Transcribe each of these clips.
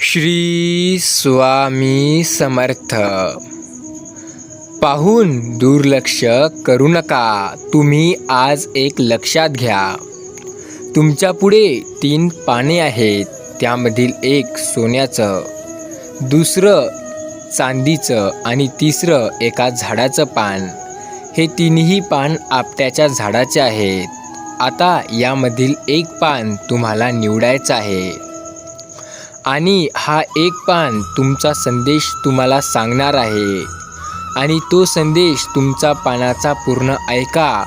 श्री स्वामी समर्थ. पाहून दुर्लक्ष करू नका. तुम्ही आज एक लक्षात घ्या. तुमच्या पुढे 3 पाने आहेत. त्यामधील एक सोन्याचं, दुसरं चांदीचं आणि तिसरं एका झाडाचं पान. हे तिन्ही पान आपट्याच्या झाडाचे आहेत. आता यामधील एक पान तुम्हाला निवडायचं आहे आणि हा एक पान तुमचा संदेश तुम्हाला सांगणार आहे. आणि तो संदेश तुमचा पानाचा पूर्ण ऐका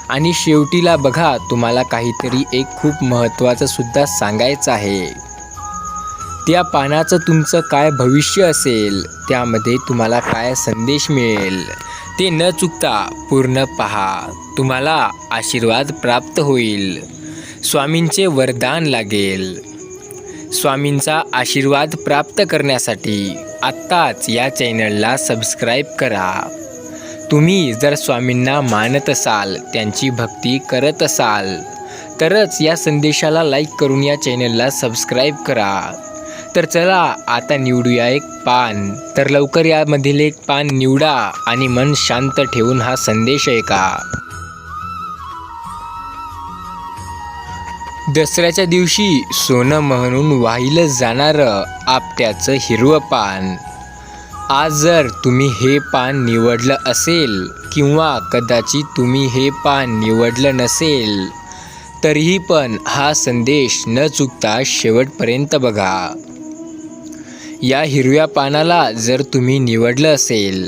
आणि शेवटीला बघा, तुम्हाला काहीतरी एक खूप महत्त्वाचं सुद्धा सांगायचं आहे. त्या पानाचं तुमचं काय भविष्य असेल, त्यामध्ये तुम्हाला काय संदेश मिळेल ते न चुकता पूर्ण पहा. तुम्हाला आशीर्वाद प्राप्त होईल. स्वामींचे वरदान लागेल. स्वामींचा आशीर्वाद प्राप्त करण्यासाठी आत्ताच या चॅनलला सबस्क्राईब करा. तुम्ही जर स्वामींना मानत असाल, त्यांची भक्ती करत असाल, तरच या संदेशाला लाईक करून या चॅनलला सबस्क्राईब करा. तर चला आता निवडूया एक पान. तर लवकर यामधील एक पान निवडा आणि मन शांत ठेवून हा संदेश ऐका. दसऱ्याच्या दिवशी सोनं म्हणून वाहिलं जाणारं आपट्याचं हिरवं पान. आज जर तुम्ही हे पान निवडलं असेल किंवा कदाचित तुम्ही हे पान निवडलं नसेल, तरीही पण हा संदेश न चुकता शेवटपर्यंत बघा. या हिरव्या पानाला जर तुम्ही निवडलं असेल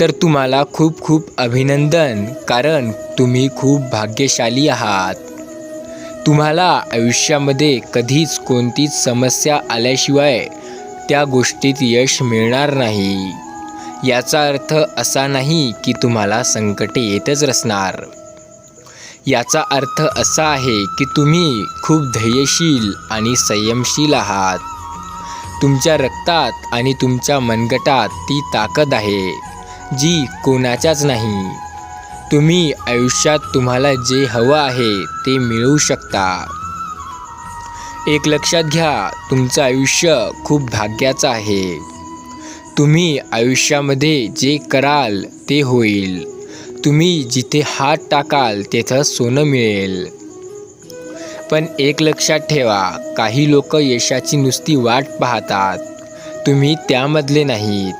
तर तुम्हाला खूप खूप अभिनंदन, कारण तुम्ही खूप भाग्यशाली आहात. तुम्हाला आयुष्यामध्ये कधीच कोणतीच समस्या आल्याशिवाय त्या गोष्टीत यश मिळणार नाही. याचा अर्थ असा नाही की तुम्हाला संकटे येतच असणार. याचा अर्थ असा आहे की तुम्ही खूप धैर्यशील आणि संयमशील आहात. तुमच्या रक्तात आणि तुमच्या मनगटात ती ताकद आहे जी कोणाच्याच नाही. तुम्ही आयुष्यात तुम्हाला जे हवं आहे ते मिळवू शकता. एक लक्षात घ्या, तुमचं आयुष्य खूप भाग्याचं आहे. तुम्ही आयुष्यामध्ये जे कराल ते होईल. तुम्ही जिथे हात टाकाल तेथं सोनं मिळेल. पण एक लक्षात ठेवा, काही लोक यशाची नुसती वाट पाहतात, तुम्ही त्यामधले नाहीत.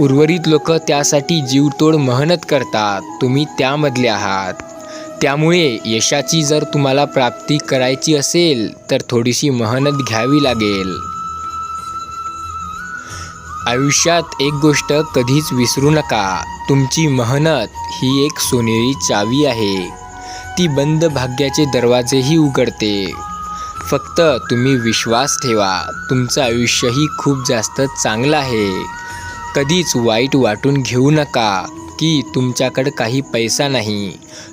उर्वरित लोक त्यासाठी जीवतोड मेहनत करतात, तुम्ही त्यामधले आहात. त्यामुळे यशाची जर तुम्हाला प्राप्ती करायची असेल तर थोडीशी मेहनत घ्यावी लागेल. आयुष्यात एक गोष्ट कधीच विसरू नका, तुमची मेहनत ही एक सोनेरी चावी आहे. ती बंद भाग्याचे दरवाजेही उघडते. फक्त तुम्ही विश्वास ठेवा. तुमचं आयुष्यही खूप जास्त चांगलं आहे. कधीच वाईट वाटून घेऊ नका की तुमच्याकडे काही पैसा नाही,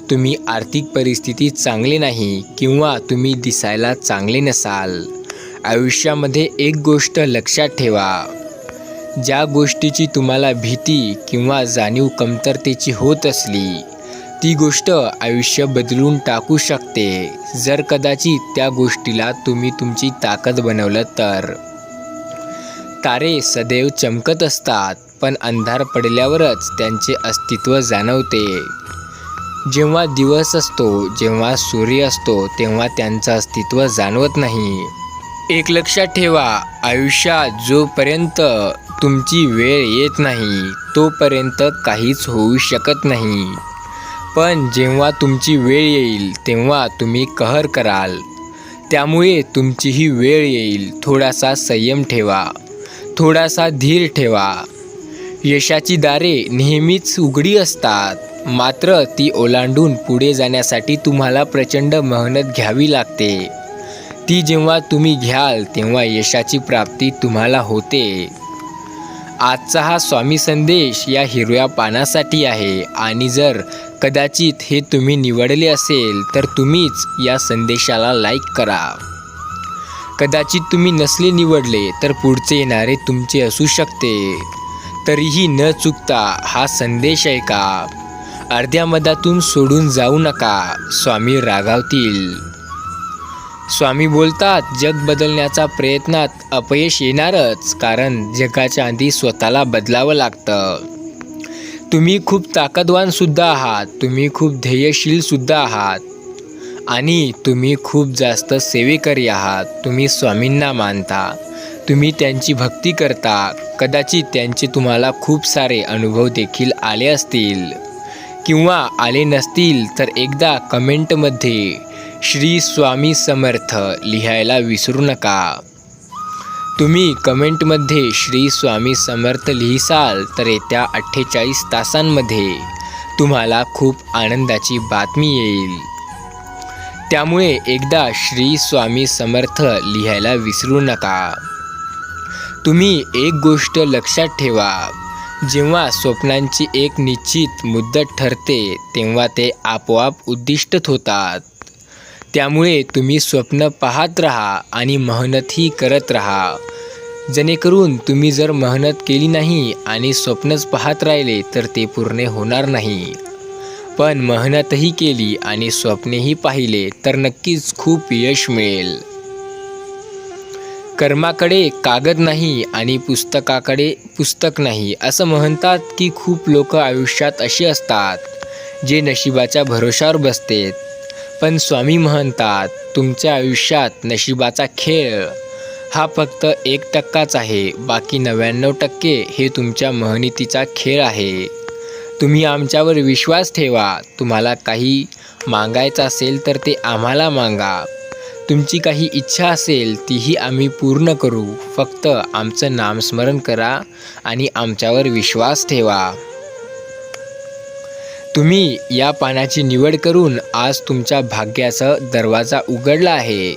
तुम्ही आर्थिक परिस्थिती चांगली नाही किंवा तुम्ही दिसायला चांगले नसाल. आयुष्यामध्ये एक गोष्ट लक्षात ठेवा, ज्या गोष्टीची तुम्हाला भीती किंवा जाणीव कमतरतेची होत असली, ती गोष्ट आयुष्य बदलून टाकू शकते जर कदाचित त्या गोष्टीला तुम्ही तुमची ताकद बनवलं तर. तारे सदैव चमकत असतात, पण अंधार पडल्यावरच त्यांचे अस्तित्व जाणवते. जेव्हा दिवस असतो, जेव्हा सूर्य असतो, तेव्हा त्यांचं अस्तित्व जाणवत नाही. एक लक्षात ठेवा, आयुष्यात जोपर्यंत तुमची वेळ येत नाही तोपर्यंत काहीच होऊ शकत नाही. पण जेव्हा तुमची वेळ येईल तेव्हा तुम्ही कहर कराल. त्यामुळे तुमची ही वेळ येईल. थोडासा संयम ठेवा, थोडासा धीर ठेवा. यशाची दारे नेहमीच उघडी असतात, मात्र ती ओलांडून पुढे जाण्यासाठी तुम्हाला प्रचंड मेहनत घ्यावी लागते. ती जेव्हा तुम्ही घ्याल तेव्हा यशाची प्राप्ती तुम्हाला होते. आजचा हा स्वामी संदेश या हिरव्या पानासाठी आहे. आणि जर कदाचित हे तुम्ही निवडले असेल तर तुम्हीच या संदेशाला लाईक करा. कदाचित तुम्ही नसले निवडले तर पुढचे येणारे तुमचे असू शकते. तरीही न चुकता हा संदेश ऐका. अर्ध्या मधातून सोडून जाऊ नका, स्वामी रागावतील. स्वामी बोलतात, जग बदलण्याच्या प्रयत्नात अपयश येणारच, कारण जगाच्या आधी स्वतःला बदलावं लागतं. तुम्ही खूप ताकदवान सुद्धा आहात, तुम्ही खूप ध्येयशील सुद्धा आहात आणि तुम्ही खूप जास्त सेवेकरी आहात. तुम्ही स्वामींना मानता, तुम्ही त्यांची भक्ती करता. कदाचित त्यांचे तुम्हाला खूप सारे अनुभव देखील आले असतील किंवा आले नसतील तर एकदा कमेंटमध्ये श्री स्वामी समर्थ लिहायला विसरू नका. तुम्ही कमेंटमध्ये श्री स्वामी समर्थ लिहिसाल तर येत्या 48 तासांमध्ये तुम्हाला खूप आनंदाची बातमी येईल. त्यामुळे एकदा श्री स्वामी समर्थ लिहायला विसरू नका. तुम्ही एक गोष्ट लक्षात ठेवा, जेव्हा स्वप्नांची एक निश्चित मुदत ठरते तेव्हा ते आपोआप उद्दिष्ट होतात. त्यामुळे तुम्ही स्वप्न पाहत राहा आणि मेहनतही करत राहा. जेणेकरून तुम्ही जर मेहनत केली नाही आणि स्वप्नच पाहत राहिले तर ते पूर्ण होणार नाही. पण मेहनतही केली आणि स्वप्नेही पाहिले तर नक्कीच खूप यश मिळेल. कर्माकडे कागद नाही आणि पुस्तकाकडे पुस्तक नाही, असं म्हणतात की खूप लोक आयुष्यात असे असतात जे नशिबाच्या भरोशावर बसतात. पण स्वामी म्हणतात, तुमच्या आयुष्यात नशिबाचा खेळ हा फक्त 1% आहे, बाकी 99% हे तुमच्या मेहनतीचा खेळ आहे. तुम्ही आमच्यावर विश्वास ठेवा. तुम्हाला काही मागायचं असेल तर ते आम्हाला मागा. तुमची काही इच्छा असेल तीही आम्ही पूर्ण करू. फक्त आमचं नामस्मरण करा आणि आमच्यावर विश्वास ठेवा. तुम्ही या पानाची निवड करून आज तुमच्या भाग्याचा दरवाजा उघडला आहे.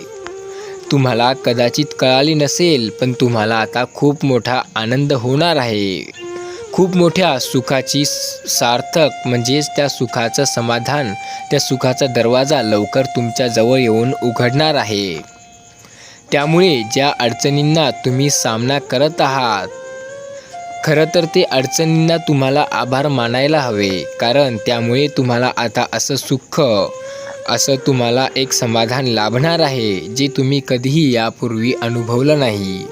तुम्हाला कदाचित कळाले नसेल, पण तुम्हाला आता खूप मोठा आनंद होणार आहे. खूप मोठ्या सुखाची सार्थक म्हणजेच त्या सुखाचं समाधान, त्या सुखाचा दरवाजा लवकर तुमच्या जवळ येऊन उघडणार आहे. त्यामुळे ज्या अडचणींना तुम्ही सामना करत आहात, खरं तर ते अडचणींना तुम्हाला आभार मानायला हवे, कारण त्यामुळे तुम्हाला आता असं सुख, असं तुम्हाला एक समाधान लाभणार आहे जे तुम्ही कधीही यापूर्वी अनुभवलं नाही.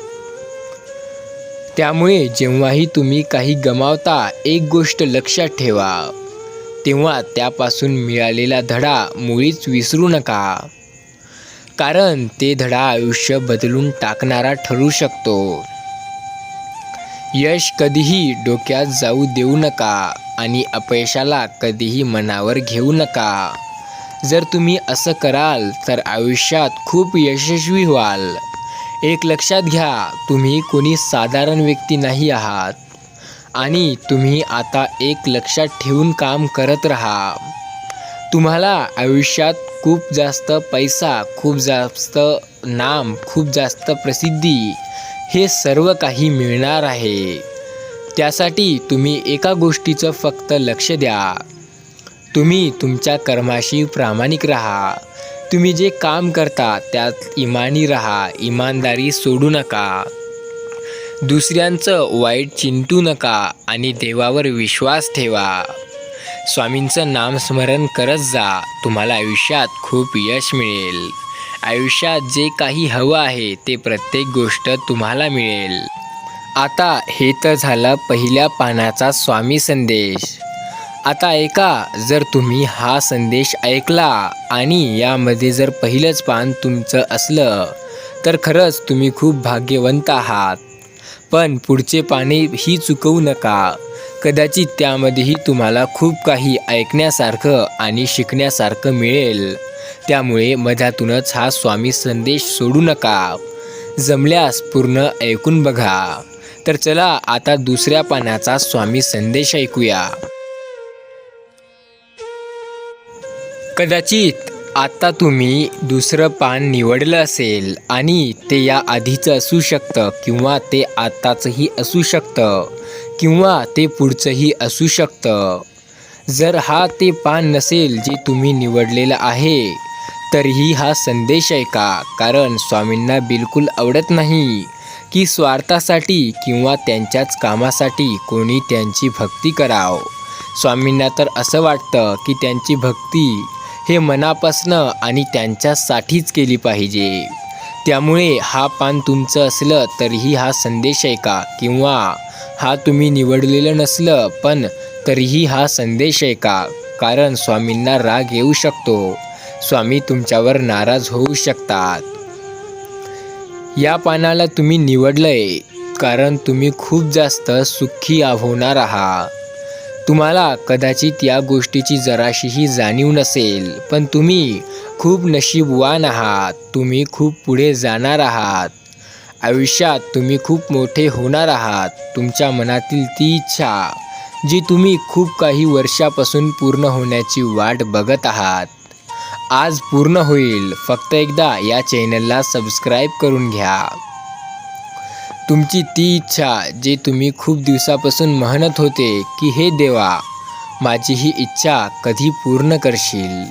त्यामुळे जेव्हाही तुम्ही काही गमावता, एक गोष्ट लक्षात ठेवा, तेव्हा त्यापासून मिळालेला धडा मुळीच विसरू नका, कारण ते धडा आयुष्य बदलून टाकणारा ठरू शकतो. यश कधीही डोक्यात जाऊ देऊ नका आणि अपयशाला कधीही मनावर घेऊ नका. जर तुम्ही असं कराल तर आयुष्यात खूप यशस्वी व्हाल. एक लक्षात घ्या, तुम्ही कोणी साधारण व्यक्ती नाही आहात आणि तुम्ही आता एक लक्षात ठेवून काम करत राहा. तुम्हाला आयुष्यात खूप जास्त पैसा, खूप जास्त नाम, खूप जास्त प्रसिद्धी हे सर्व काही मिळणार आहे. त्यासाठी तुम्ही एका गोष्टीचं फक्त लक्ष द्या, तुम्ही तुमच्या कर्माशी प्रामाणिक राहा. तुम्ही जे काम करता त्यात इमानी राहा, इमानदारी सोडू नका, दुसऱ्यांचं वाईट चिंतू नका आणि देवावर विश्वास ठेवा. स्वामींचं नामस्मरण करत जा. तुम्हाला आयुष्यात खूप यश मिळेल. आयुष्यात जे काही हवं आहे ते प्रत्येक गोष्ट तुम्हाला मिळेल. आता हे तर झालं पहिल्या पानाचा स्वामी संदेश. आता ऐका, जर तुम्ही हा संदेश ऐकला आणि यामध्ये जर पहिलंच पान तुमचं असलं तर खरंच तुम्ही खूप भाग्यवंत आहात. पण पुढचे पाने ही चुकवू नका. कदाचित त्यामध्येही तुम्हाला खूप काही ऐकण्यासारखं आणि शिकण्यासारखं मिळेल. त्यामुळे मधातूनच हा स्वामी संदेश सोडू नका. जमल्यास पूर्ण ऐकून बघा. तर चला आता दुसऱ्या पानाचा स्वामी संदेश ऐकूया. कदाचित आता तुम्ही दुसरं पान निवडलं असेल आणि ते या आधीचं असू शकतं किंवा ते आत्ताचंही असू शकतं किंवा ते पुढचंही असू शकतं. जर हा ते पान नसेल जे तुम्ही निवडलेलं आहे तरीही हा संदेश ऐका, कारण स्वामींना बिलकुल आवडत नाही की स्वार्थासाठी किंवा त्यांच्याच कामासाठी कोणी त्यांची भक्ती करावं. स्वामींना तर असं वाटतं की त्यांची भक्ती हे मनापासनं आणि त्यांच्यासाठीच केली पाहिजे. त्यामुळे हा पान तुमचं असलं तरीही हा संदेश ऐका, किंवा हा तुम्ही निवडलेलं नसलं पण तरीही हा संदेश ऐका. कारण स्वामींना राग येऊ शकतो. स्वामी तुमच्यावर नाराज होऊ शकतात. या पानाला तुम्ही निवडलंय कारण तुम्ही खूप जास्त सुखी होणार आहात. तुम्हाला कदाचित या गोष्टीची जराशीही जाणीव नसेल, पण तुम्ही खूप नशीबवान आहात. तुम्ही खूप पुढे जाणार आहात. आयुष्यात तुम्ही खूप मोठे होणार आहात. तुमच्या मनातील ती इच्छा जी तुम्ही खूप काही वर्षापासून पूर्ण होण्याची वाट बघत आहात, आज पूर्ण होईल. फक्त एकदा या चॅनलला सबस्क्राईब करून घ्या. तुमची ती इच्छा जी तुम्ही खूप दिवसापासून म्हणत होते की हे देवा, माझी ही इच्छा कधी पूर्ण करशील,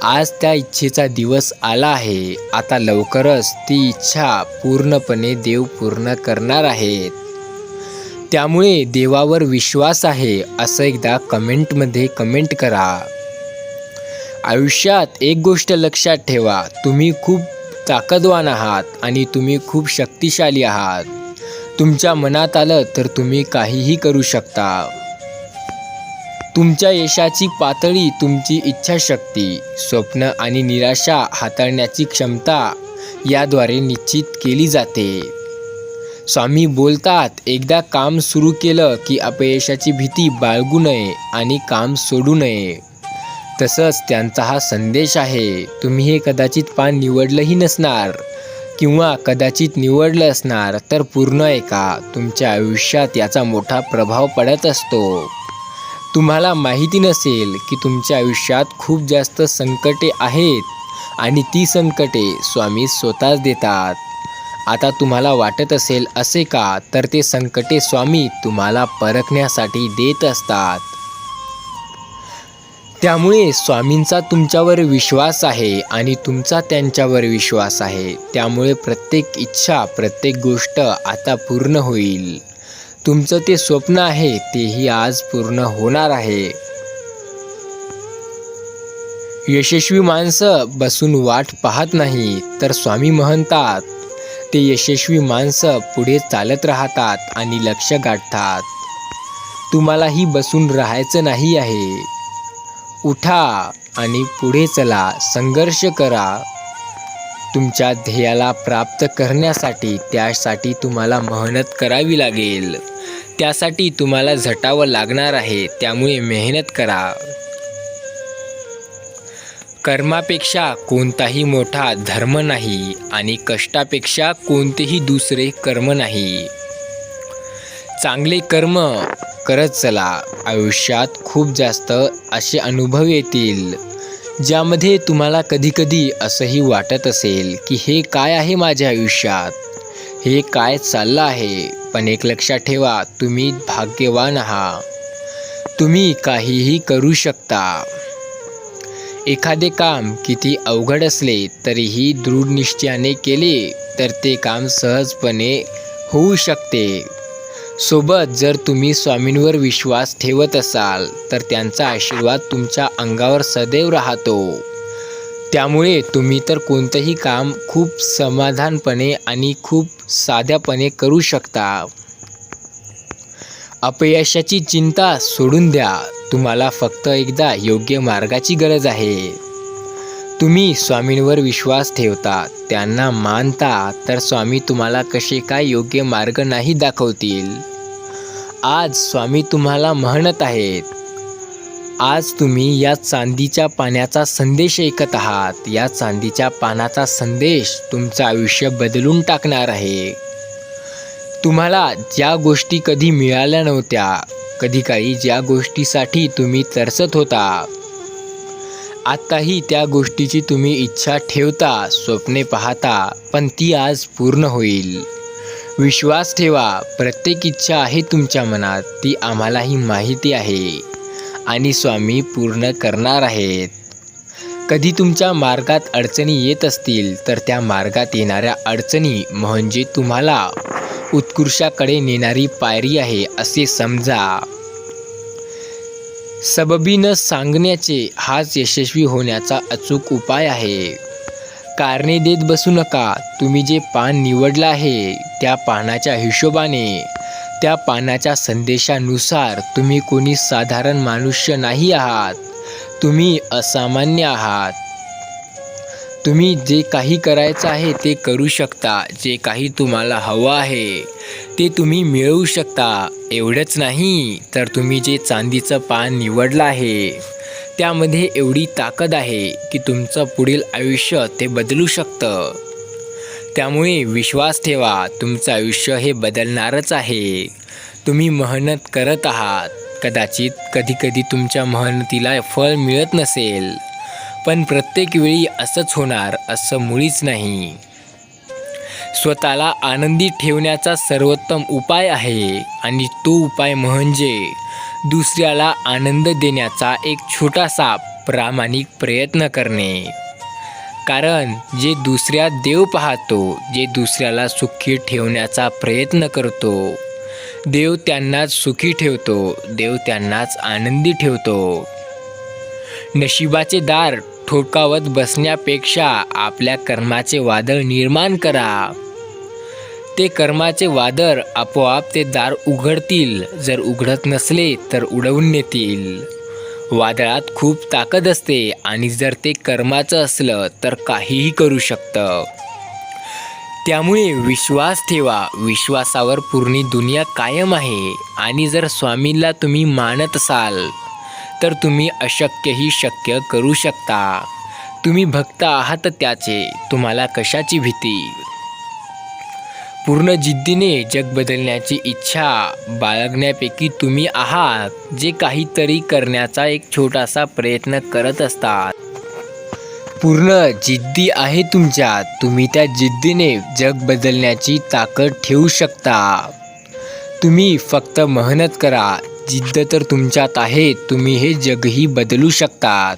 आज त्या इच्छेचा दिवस आला आहे. आता लवकरच ती इच्छा पूर्णपणे देव पूर्ण करणार आहेत. त्यामुळे देवावर विश्वास आहे असं एकदा कमेंटमध्ये कमेंट करा. आयुष्यात एक गोष्ट लक्षात ठेवा, तुम्ही खूप ताकदवान आहात आणि तुम्ही खूप शक्तिशाली आहात. तुमच्या मनात आलं तर तुम्ही काहीही करू शकता. तुमच्या यशाची पातळी तुमची इच्छाशक्ती, स्वप्न आणि निराशा हाताळण्याची क्षमता याद्वारे निश्चित केली जाते. स्वामी बोलतात, एकदा काम सुरू केलं की अपयशाची भीती बाळगू नये आणि काम सोडू नये. तसंच त्यांचा हा संदेश आहे. तुम्ही हे कदाचित पान निवडलंही नसणार किंवा कदाचित निवडलं असणार तर पूर्ण ऐका. तुमच्या आयुष्यात याचा मोठा प्रभाव पडत असतो. तुम्हाला माहिती नसेल की तुमच्या आयुष्यात खूप जास्त संकटे आहेत आणि ती संकटे स्वामी स्वतःच देतात. आता तुम्हाला वाटत असेल असे का, तर ते संकटे स्वामी तुम्हाला परखण्यासाठी देत असतात. त्यामुळे स्वामींचा तुमच्यावर विश्वास आहे आणि तुमचा त्यांच्यावर विश्वास आहे. त्यामुळे प्रत्येक इच्छा, प्रत्येक गोष्ट आता पूर्ण होईल. तुमचं ते स्वप्न आहे तेही आज पूर्ण होणार आहे. यशस्वी माणसं बसून वाट पाहत नाही, तर स्वामी म्हणतात ते यशस्वी माणसं पुढे चालत राहतात आणि लक्ष्य गाठतात. तुम्हालाही बसून राहायचं नाही आहे. उठा आणि पुढे चला, संघर्ष करा. तुमच्या ध्येयाला प्राप्त करण्यासाठी त्यासाठी तुम्हाला मेहनत करावी लागेल. त्यासाठी तुम्हाला झटावं लागणार आहे. त्यामुळे मेहनत करा. कर्मापेक्षा कोणताही मोठा धर्म नाही आणि कष्टापेक्षा कोणतेही दुसरे कर्म नाही. चांगले कर्म करत चला. आयुष्यात खूप जास्त असे अनुभव येतील ज्यामध्ये तुम्हाला कधीकधी असंही वाटत असेल की हे काय आहे माझ्या आयुष्यात, हे काय चाललं आहे. पण एक लक्षात ठेवा, तुम्ही भाग्यवान आहात. तुम्ही काहीही करू शकता. एखादे काम किती अवघड असले तरीही दृढ निश्चयाने केले तर ते काम सहजपणे होऊ शकते. सोबत जर तुम्ही स्वामींवर विश्वास ठेवत असाल तर त्यांचा आशीर्वाद तुमच्या अंगावर सदैव राहतो. त्यामुळे तुम्ही तर कोणतंही काम खूप समाधानपणे आणि खूप साध्यापणे करू शकता. अपयशाची चिंता सोडून द्या. तुम्हाला फक्त एकदा योग्य मार्गाची गरज आहे. तुम्ही स्वामींवर विश्वास ठेवता, त्यांना मानता, तर स्वामी तुम्हाला कसे काय योग्य मार्ग नाही दाखवतील. आज स्वामी तुम्हाला म्हणत आहेत, आज तुम्ही या चांदीच्या पाण्याचा संदेश ऐकत आहात. या चांदीच्या पानाचा संदेश तुमचं आयुष्य बदलून टाकणार आहे. तुम्हाला ज्या गोष्टी कधी मिळाल्या नव्हत्या, कधी काही ज्या गोष्टीसाठी तुम्ही तरसत होता, आताही त्या गोष्टीची तुम्ही इच्छा ठेवता, स्वप्ने पाहता, पण ती आज पूर्ण होईल. विश्वास ठेवा. प्रत्येक इच्छा आहे तुमच्या मनात, ती आम्हालाही माहिती आहे आणि स्वामी पूर्ण करणार आहेत. कधी तुमच्या मार्गात अडचणी येत असतील तर त्या मार्गात येणाऱ्या अडचणी म्हणजे तुम्हाला उत्कृष्टाकडे नेणारी पायरी आहे असे समजा. सबबी न सांगण्याचे हाच यशस्वी होण्याचा अचूक उपाय आहे. कारणे देत बसू नका. तुम्ही जे पान निवडलं आहे त्या पानाच्या हिशोबाने, त्या पानाच्या संदेशानुसार तुम्ही कोणी साधारण मनुष्य नाही आहात. तुम्ही असामान्य आहात. तुम्ही जे काही करायचं आहे ते करू शकता. जे काही तुम्हाला हवं आहे ते तुम्ही मिळवू शकता. एवढंच नाही तर तुम्ही जे चांदीचं पान निवडलं आहे त्यामध्ये एवढी ताकद आहे की तुमचं पुढील आयुष्य ते बदलू शकतं. त्यामुळे विश्वास ठेवा, तुमचं आयुष्य हे बदलणारच आहे. तुम्ही मेहनत करत आहात. कदाचित कधीकधी तुमच्या मेहनतीला फळ मिळत नसेल, पण प्रत्येक वेळी असंच होणार असं मुळीच नाही. स्वतःला आनंदी ठेवण्याचा सर्वोत्तम उपाय आहे आणि तो उपाय म्हणजे दुसऱ्याला आनंद देण्याचा एक छोटासा प्रामाणिक प्रयत्न करणे. कारण जे दुसऱ्यात देव पाहतो, जे दुसऱ्याला सुखी ठेवण्याचा प्रयत्न करतो, देव त्यांनाच सुखी ठेवतो, देव त्यांनाच आनंदी ठेवतो. नशिबाचे दार ठोठावत बसण्यापेक्षा आपल्या कर्माचे वादळ निर्माण करा. ते कर्माचे वादळ आपोआप ते दार उघडतील. जर उघडत नसले तर उडवून नेतील. वादळात खूप ताकद असते आणि जर ते कर्माचं असलं तर काहीही करू शकतं. त्यामुळे विश्वास ठेवा. विश्वासावर पूर्ण दुनिया कायम आहे. आणि जर स्वामींना तुम्ही मानत असाल तर तुम्ही अशक्यही शक्य करू शकता. तुम्ही भक्त आहात त्याचे, तुम्हाला कशाची भीती. पूर्ण जिद्दीने जग बदलण्याची इच्छा बाळगण्यापैकी तुम्ही आहात, जे काहीतरी करण्याचा एक छोटासा प्रयत्न करत असतात. पूर्ण जिद्दी आहे तुमच्यात. तुम्ही त्या जिद्दीने जग बदलण्याची ताकद ठेवू शकता. तुम्ही फक्त मेहनत करा. जिद्द तर तुमच्यात आहे. तुम्ही हे जगही बदलू शकतात.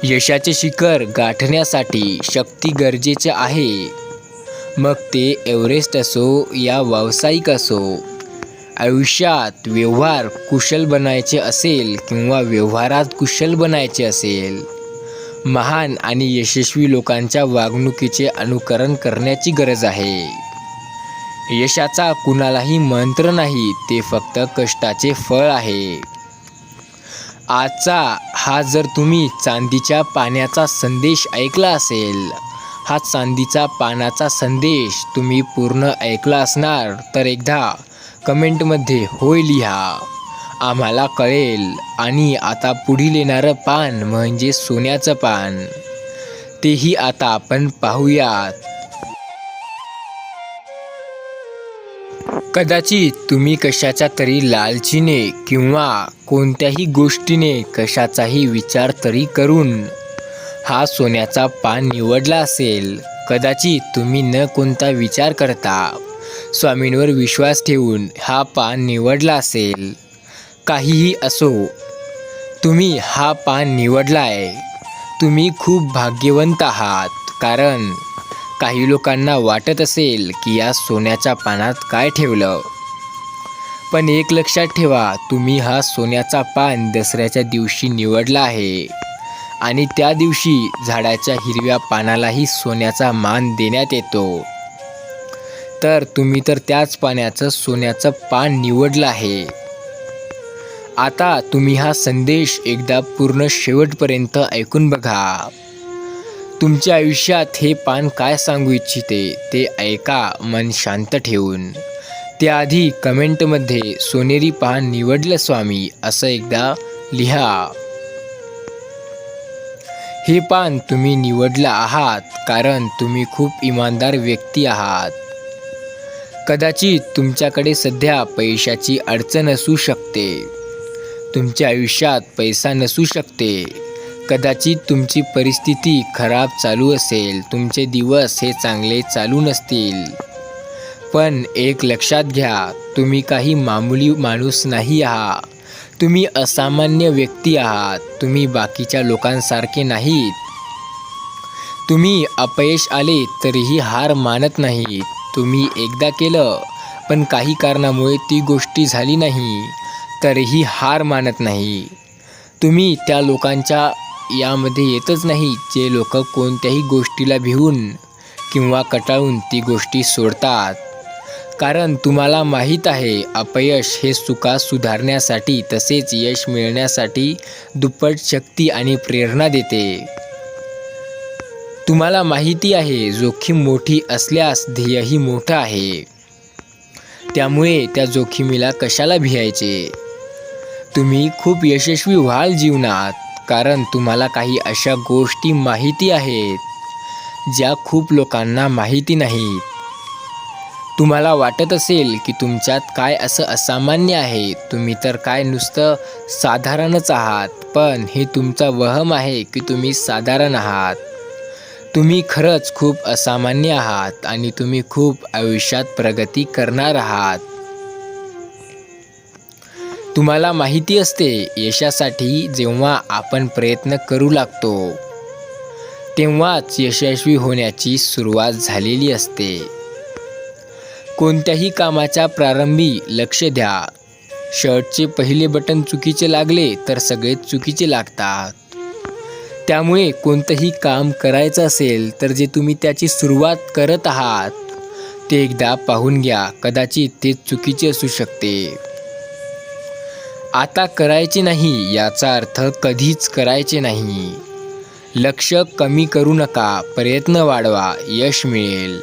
यशाचे शिखर गाठण्यासाठी शक्ती गरजेचे आहे. मग ते एव्हरेस्ट असो या व्यावसायिक असो. आयुष्यात व्यवहार कुशल बनायचे असेल किंवा व्यवहारात कुशल बनायचे असेल, महान आणि यशस्वी लोकांच्या वागणुकीचे अनुकरण करण्याची गरज आहे. यशाचा कुणालाही मंत्र नाही, ते फक्त कष्टाचे फळ आहे. आजचा हा जर तुम्ही चांदीच्या पाण्याचा संदेश ऐकला असेल, हा चांदीचा पानाचा संदेश तुम्ही पूर्ण ऐकला असणार तर एकदा कमेंटमध्ये होय लिहा. आम्हाला कळेल. आणि आता पुढील येणारं पान म्हणजे सोन्याचं पान, तेही आता आपण पाहूयात. कदाचित तुम्ही कशाच्या तरी लालचीने किंवा कोणत्याही गोष्टीने कशाचाही विचार तरी करून हा सोन्याचा पान निवडला असेल. कदाचित तुम्ही न कोणता विचार करता स्वामींवर विश्वास ठेवून हा पान निवडला असेल. काहीही असो, तुम्ही हा पान निवडलाय. तुम्ही खूप भाग्यवंत आहात. कारण काही लोकांना वाटत असेल की या सोन्याच्या पानात काय ठेवलं. पण एक लक्षात ठेवा, तुम्ही हा सोन्याचा पान दसऱ्याच्या दिवशी निवडला आहे. आणि त्या दिवशी झाडाच्या हिरव्या पानालाही सोन्याचा मान देण्यात येतो. तर तुम्ही तर त्याच पाण्याचं सोन्याचं पान निवडलं आहे. आता तुम्ही हा संदेश एकदा पूर्ण शेवटपर्यंत ऐकून बघा. तुमच्या आयुष्यात हे पान काय सांगू इच्छिते ते ऐका मन शांत ठेवून. त्याआधी कमेंटमध्ये सोनेरी पान निवडलं स्वामी असं एकदा लिहा. हे पान तुम्ही निवडलं आहात कारण तुम्ही खूप इमानदार व्यक्ती आहात. कदाचित तुमच्याकडे सध्या पैशाची अडचण असू शकते. तुमच्या आयुष्यात पैसा नसू शकते. कदाचित तुमची परिस्थिती खराब चालू असेल. तुमचे दिवस हे चांगले चालू नसतील. पण एक लक्षात घ्या, तुम्ही काही मामूली माणूस नाही आहात. तुम्ही असामान्य व्यक्ती आहात. तुम्ही बाकीच्या लोकांसारखे नाहीत. तुम्ही अपयश आले तरीही हार मानत नाहीत. तुम्ही एकदा केलं पण काही कारणामुळे ती गोष्टी झाली नाही तरीही हार मानत नाही. तुम्ही त्या लोकांच्या यामध्ये येतच नाही जे लोक कोणत्याही गोष्टीला भिवून किंवा कंटाळून ती गोष्टी सोडतात. कारण तुम्हाला माहीत आहे अपयश हे चुका सुधारण्यासाठी तसेच यश मिळवण्यासाठी दुप्पट शक्ती आणि प्रेरणा देते. तुम्हाला माहिती आहे जोखीम मोठी असल्यास ध्येयही मोठं आहे. त्यामुळे त्या जोखमीला कशाला भियायचे. तुम्ही खूप यशस्वी व्हाल जीवनात, कारण तुम्हाला काही अशा गोष्टी माहिती आहेत ज्या खूप लोकांना माहिती नाहीत. तुम्हाला वाटत असेल की तुमच्यात काय असं असामान्य आहे, तुम्ही तर काय नुसतं साधारणच आहात. पण हे तुमचा वहम आहे की तुम्ही साधारण आहात. तुम्ही खरंच खूप असामान्य आहात आणि तुम्ही खूप आयुष्यात प्रगती करणार आहात. तुम्हाला माहिती असते यशासाठी जेव्हा आपण प्रयत्न करू लागतो तेव्हाच यशस्वी होण्याची सुरुवात झालेली असते. कोणत्याही कामाच्या प्रारंभी लक्ष द्या. शर्टचे पहिले बटन चुकीचे लागले तर सगळेच चुकीचे लागतात. त्यामुळे कोणतंही काम करायचं असेल तर जे तुम्ही त्याची सुरुवात करत आहात ते एकदा पाहून घ्या. कदाचित ते चुकीचे असू शकते. आता करायचे नाही याचा अर्थ कधीच करायचे नाही. लक्ष कमी करू नका, प्रयत्न वाढवा, यश मिळेल.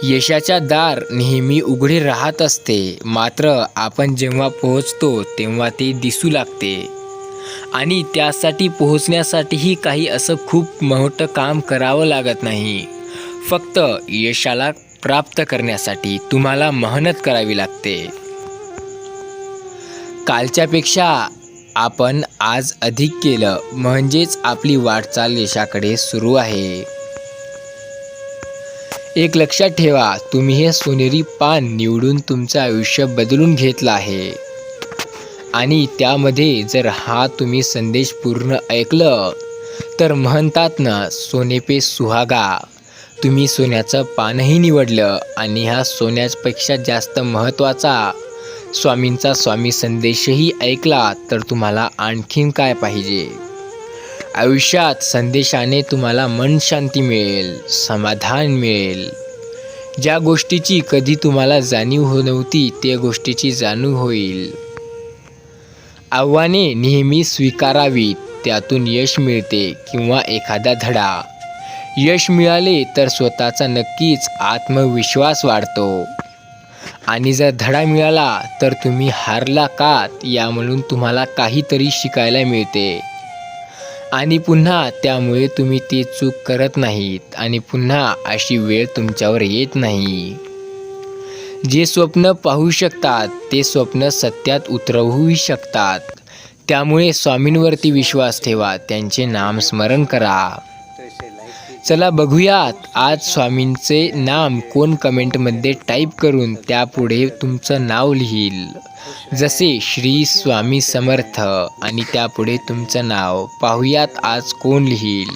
यशाच्या दार नेहमी उघडे राहत असते, मात्र आपण जेव्हा पोहोचतो तेव्हा ते दिसू लागते. आणि त्यासाठी पोहोचण्यासाठीही काही असं खूप मोठं काम करावं लागत नाही. फक्त यशाला प्राप्त करण्यासाठी तुम्हाला मेहनत करावी लागते. कालच्यापेक्षा आपण आज अधिक केलं म्हणजेच आपली वाटचाल यशाकडे सुरू आहे. एक लक्षात ठेवा, तुम्ही हे सोनेरी पान निवडून तुमचं आयुष्य बदलून घेतलं आहे. आणि त्यामध्ये जर हा तुम्ही संदेश पूर्ण ऐकलं तर म्हणतात ना, सोने पे सुहागा. तुम्ही सोन्याचं पानही निवडलं आणि हा सोन्यापेक्षा जास्त महत्त्वाचा स्वामींचा स्वामी संदेशही ऐकला तर तुम्हाला आणखीन काय पाहिजे. आयुष्यात संदेशाने तुम्हाला मन शांती मिळेल, समाधान मिळेल. ज्या गोष्टीची कधी तुम्हाला जाणीव नव्हती त्या गोष्टीची जाणीव होईल. आव्हाने नेहमी स्वीकारावीत, त्यातून यश मिळते किंवा एखादा धडा. यश मिळाले तर स्वतःचा नक्कीच आत्मविश्वास वाढतो. आणि जर धडा मिळाला तर तुम्ही हारला का या म्हणून तुम्हाला काहीतरी शिकायला मिळते. आणि पुन्हा त्यामुळे तुम्ही ती चूक करत नाहीत आणि पुन्हा अशी वेळ तुमच्यावर येत नाही. जे स्वप्न पाहू शकतात ते स्वप्न सत्यात उतरवूही शकतात. त्यामुळे स्वामींवरती विश्वास ठेवा, त्यांचे नामस्मरण करा. चला बघूयात आज स्वामींचे नाम कोण कमेंटमध्ये टाईप करून त्यापुढे तुमचं नाव लिहील. जसे श्री स्वामी समर्थ आणि त्यापुढे तुमचं नाव. पाहूयात आज कोण लिहील.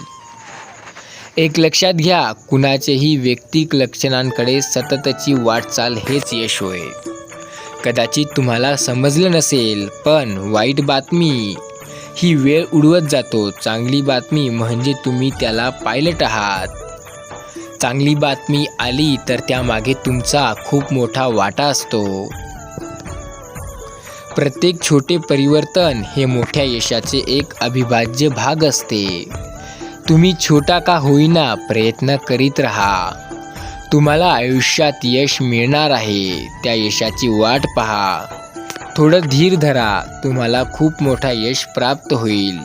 एक लक्षात घ्या, कुणाचेही वैयक्तिक लक्षणांकडे सततची वाटचाल हेच यश होय. कदाचित तुम्हाला समजलं नसेल, पण वाईट बातमी ही वेळ उडवत जातो. चांगली बातमी म्हणजे तुम्ही त्याला पायलट आहात. चांगली बातमी आली तर त्यामागे तुमचा खूप मोठा वाटा असतो. प्रत्येक छोटे परिवर्तन हे मोठ्या यशाचे एक अविभाज्य भाग असते. तुम्ही छोटा का होईना प्रयत्न करीत राहा. तुम्हाला आयुष्यात यश मिळणार आहे. त्या यशाची वाट पहा. थोडं धीर धरा, तुम्हाला खूप मोठा यश प्राप्त होईल.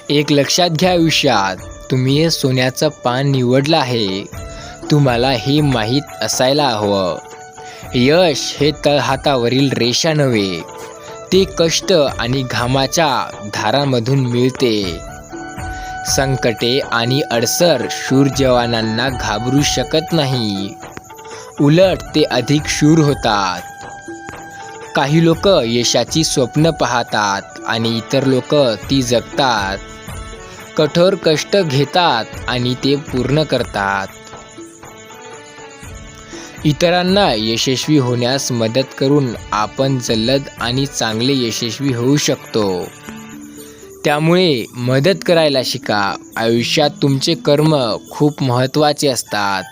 एक लक्षात घ्या, आयुष्यात तुम्ही हे सोन्याचं पान निवडलं आहे. तुम्हाला हे माहीत असायला हवं. यश हे तळहातावरील रेषा नव्हे, ते कष्ट आणि घामाच्या धारांमधून मिळते. संकटे आणि अडसर शूर जवानांना घाबरू शकत नाही, उलट ते अधिक शूर होतात. काही लोक यशाची स्वप्न पाहतात आणि इतर लोक ती जगतात. कठोर कष्ट घेतात आणि ते पूर्ण करतात. इतरांना यशस्वी होण्यास मदत करून आपण जलद आणि चांगले यशस्वी होऊ शकतो. त्यामुळे मदत करायला शिका. आयुष्यात तुमचे कर्म खूप महत्त्वाचे असतात.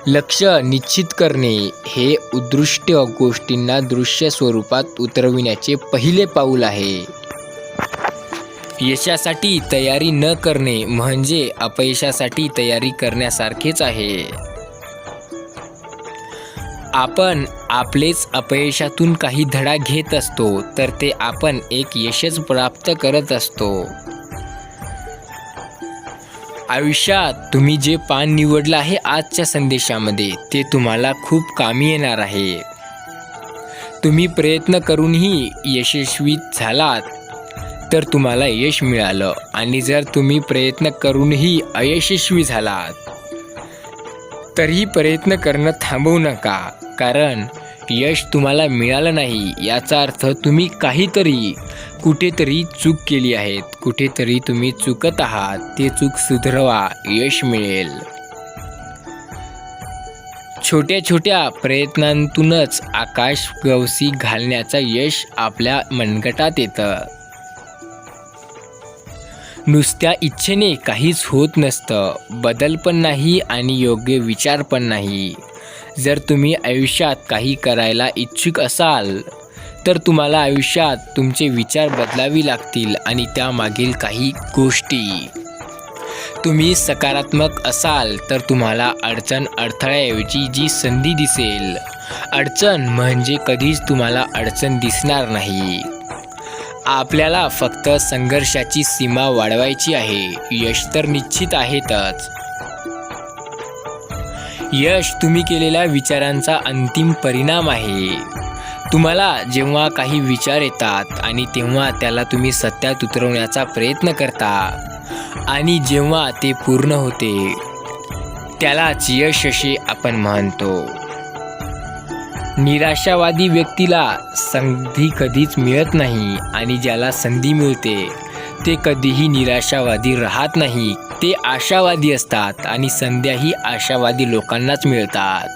लक्ष निश्चित करणे हे उद्दिष्ट गोष्टींना दृश्य स्वरूपात उतरविण्याचे पहिले पाऊल आहे. यशासाठी तयारी न करणे म्हणजे अपयशासाठी तयारी करण्यासारखेच आहे. आपण आपलेच अपयशातून काही धडा घेत असतो तर ते आपण एक यशच प्राप्त करत असतो. आयुष्यात तुम्ही जे पान निवडलं आहे आजच्या संदेशामध्ये ते तुम्हाला खूप कामी येणार आहे. तुम्ही प्रयत्न करूनही यशस्वी झालात तर तुम्हाला यश मिळालं आणि जर तुम्ही प्रयत्न करूनही अयशस्वी झालात तरीही प्रयत्न करणं थांबवू नका. कारण यश तुम्हाला मिळालं नाही याचा अर्थ तुम्ही कुठेतरी चूक केली आहे. कुठेतरी तुम्ही चुकत आहात. ते चूक सुधारवा, यश मिळेल. छोट्या छोट्या प्रयत्नांतूनच आकाश गवसी घालण्याचं यश आपल्या मनगटात येतं. नुसत्या इच्छेने काहीच होत नसतं. बदल पण नाही आणि योग्य विचार पण नाही. जर तुम्ही आयुष्यात काही करायला इच्छुक असाल तर तुम्हाला आयुष्यात तुमचे विचार बदलावी लागतील आणि त्यामागील काही गोष्टी. तुम्ही सकारात्मक असाल तर तुम्हाला अडथळ्याऐवजी जी संधी दिसेल. अडचण म्हणजे कधीच तुम्हाला अडचण दिसणार नाही. आपल्याला फक्त संघर्षाची सीमा वाढवायची आहे. यश तर निश्चित आहेतच. यश तुम्ही केलेल्या विचारांचा अंतिम परिणाम आहे. तुम्हाला जेव्हा काही विचार येतात आणि तेव्हा त्याला तुम्ही सत्यात उतरवण्याचा प्रयत्न करता आणि जेव्हा ते पूर्ण होते त्यालाच यश असे आपण म्हणतो. निराशावादी व्यक्तीला संधी कधीच मिळत नाही आणि ज्याला संधी मिळते ते कधीही निराशावादी राहत नाही. ते आशावादी असतात आणि संध्याही आशावादी लोकांनाच मिळतात.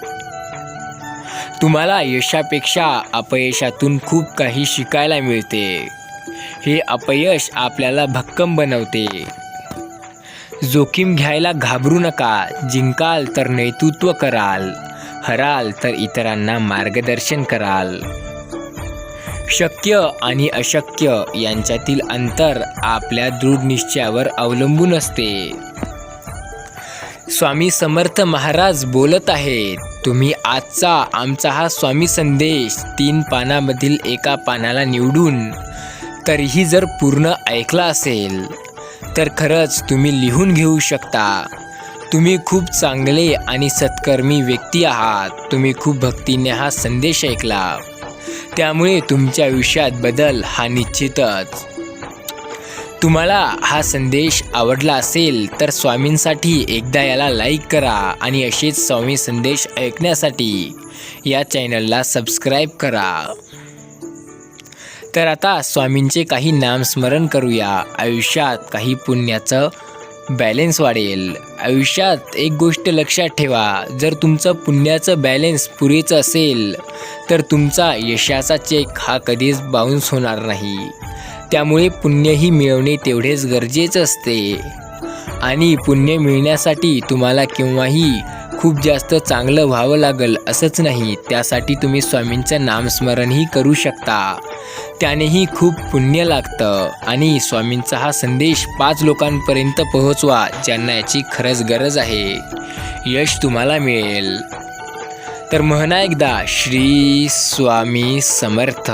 तुम्हाला यशापेक्षा अपयशातून खूप काही शिकायला मिळते. हे अपयश आपल्याला भक्कम बनवते. जोखीम घ्यायला घाबरू नका. जिंकाल तर नेतृत्व कराल, हराल तर इतरांना मार्गदर्शन कराल. शक्य आणि अशक्य यांच्यातील अंतर आपल्या दृढ निश्चयावर अवलंबून असते. स्वामी समर्थ महाराज बोलत आहेत. तुम्ही आमचा हा स्वामी संदेश 3 पानामधील एका पानाला निवडून तरीही जर पूर्ण ऐकला असेल तर खरंच तुम्ही लिहून घेऊ शकता. तुम्ही खूप चांगले आणि सत्कर्मी व्यक्ती आहात. तुम्ही खूप भक्तीने हा संदेश ऐकला. त्यामुळे तुमच्या आयुष्यात बदल हा निश्चितच. तुम्हाला हा संदेश आवडला असेल तर स्वामींसाठी एकदा याला लाईक करा आणि असेच स्वामी संदेश ऐकण्यासाठी या चॅनलला सबस्क्राईब करा. तर आता स्वामींचे काही नामस्मरण करूया. आयुष्यात काही पुण्याचं बॅलेन्स वाढेल. आयुष्यात एक गोष्ट लक्षात ठेवा. जर तुमचं पुण्याचं बॅलेन्स पुरेचं असेल तर तुमचा यशाचा चेक हा कधीच बाउन्स होणार नाही. त्यामुळे पुण्यही मिळवणे तेवढेच गरजेचं असते. आणि पुण्य मिळण्यासाठी तुम्हाला केव्हाही खूप जास्त चांगलं व्हावं लागेल असंच नाही. त्यासाठी तुम्ही स्वामींचं नामस्मरणही करू शकता. त्यानेही खूप पुण्य लागतं. आणि स्वामींचा हा संदेश 5 लोकांपर्यंत पोहोचवा ज्यांना याची खरंच गरज आहे. यश तुम्हाला मिळेल. तर म्हणा एकदा श्री स्वामी समर्थ.